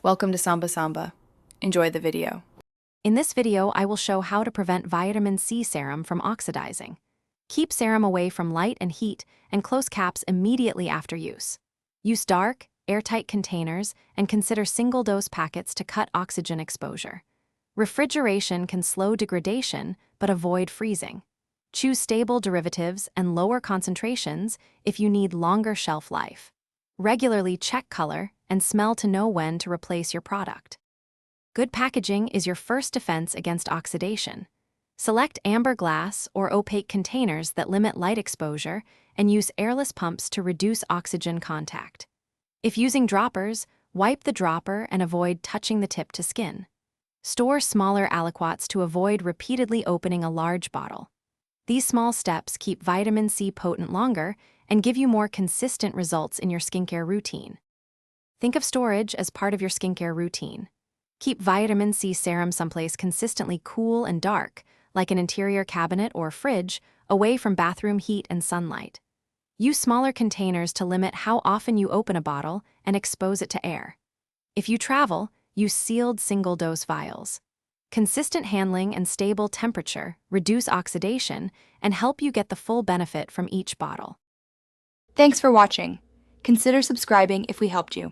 Welcome to Samba Samba. Enjoy the video. In this video, I will show how to prevent vitamin C serum from oxidizing. Keep serum away from light and heat and close caps immediately after use. Use dark, airtight containers and consider single-dose packets to cut oxygen exposure. Refrigeration can slow degradation, but avoid freezing. Choose stable derivatives and lower concentrations if you need longer shelf life. Regularly check color and smell to know when to replace your product. Good packaging is your first defense against oxidation. Select amber glass or opaque containers that limit light exposure and use airless pumps to reduce oxygen contact. If using droppers, wipe the dropper and avoid touching the tip to skin. Store smaller aliquots to avoid repeatedly opening a large bottle. These small steps keep vitamin C potent longer and give you more consistent results in your skincare routine. Think of storage as part of your skincare routine. Keep vitamin C serum someplace consistently cool and dark, like an interior cabinet or fridge, away from bathroom heat and sunlight. Use smaller containers to limit how often you open a bottle and expose it to air. If you travel, use sealed single-dose vials. Consistent handling and stable temperature reduce oxidation and help you get the full benefit from each bottle. Thanks for watching. Consider subscribing if we helped you.